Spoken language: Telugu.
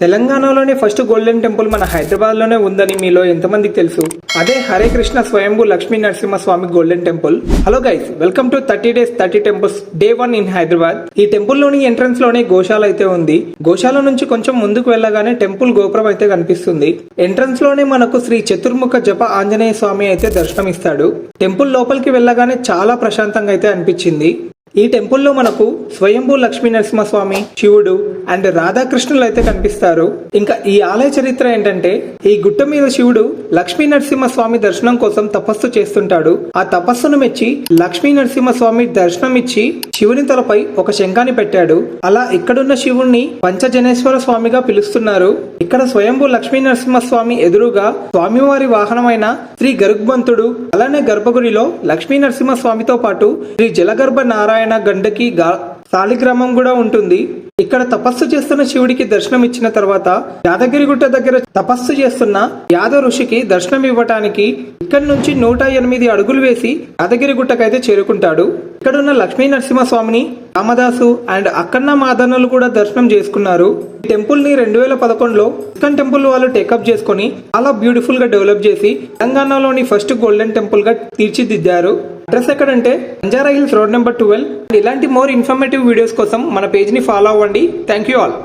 తెలంగాణలోనే ఫస్ట్ గోల్డెన్ టెంపుల్ మన హైదరాబాద్ లోనే ఉందని మీలో ఎంతమందికి తెలుసు? అదే హరే కృష్ణ స్వయంభూ Lakshmi Narasimhaswamy golden temple. Hello guys, welcome to 30 days 30 temples day 1 in Hyderabad. ఈ టెంపుల్ లోని ఎంట్రన్స్ లోనే గోశాల అయితే ఉంది. గోశాల నుంచి కొంచెం ముందుకు వెళ్ళగానే టెంపుల్ గోపురం అయితే కనిపిస్తుంది. ఎంట్రన్స్ లోనే మనకు శ్రీ చతుర్ముఖ జప ఆంజనేయ స్వామి అయితే దర్శనమిస్తాడు. టెంపుల్ లోపలికి వెళ్ళగానే చాలా ప్రశాంతంగా అయితే అనిపించింది. ఈ టెంపుల్లో మనకు స్వయంభూ లక్ష్మీ నరసింహస్వామి, శివుడు అండ్ రాధాకృష్ణులు అయితే కనిపిస్తారు. ఇంకా ఈ ఆలయ చరిత్ర ఏంటంటే, ఈ గుట్ట మీద శివుడు లక్ష్మీ నరసింహస్వామి దర్శనం కోసం తపస్సు చేస్తుంటాడు. ఆ తపస్సును మెచ్చి లక్ష్మీ నరసింహస్వామి దర్శనం ఇచ్చి శివుని తలపై ఒక శంఖాన్ని పెట్టాడు. అలా ఇక్కడున్న శివుణ్ణి పంచజనేశ్వర స్వామిగా పిలుస్తున్నారు. ఇక్కడ స్వయంభూ లక్ష్మీ నరసింహస్వామి ఎదురుగా స్వామివారి వాహనమైన శ్రీ గరుగ్మంతుడు, అలానే గర్భగుడిలో లక్ష్మీ నరసింహస్వామితో పాటు శ్రీ జలగర్భ నారాయణ గండకి శాలిగ్రామం కూడా ఉంటుంది. ఇక్కడ తపస్సు చేస్తున్న శివుడికి దర్శనం ఇచ్చిన తర్వాత యాదగిరిగుట్ట దగ్గర తపస్సు చేస్తున్న యాద ఋషికి దర్శనం ఇవ్వటానికి ఇక్కడి నుంచి 108 అడుగులు వేసి యాదగిరిగుట్టకైతే చేరుకుంటాడు. ఇక్కడున్న లక్ష్మీ నరసింహస్వామిని రామదాసు అండ్ అక్కన్న మాదన్నలు కూడా దర్శనం చేసుకున్నారు. ఈ టెంపుల్ ని 2011లో ఇస్కాన్ టెంపుల్ వాళ్ళు టేకప్ చేసుకుని చాలా బ్యూటిఫుల్ గా డెవలప్ చేసి తెలంగాణలోని ఫస్ట్ గోల్డెన్ టెంపుల్ గా తీర్చిదిద్దారు. అడ్రస్ ఎక్కడంటే బంజారా హిల్స్ రోడ్ నెంబర్ 12. ఇలాంటి మోర్ ఇన్ఫర్మేటివ్ వీడియోస్ కోసం మన పేజ్ ని ఫాలో అవ్వండి. Thank you all.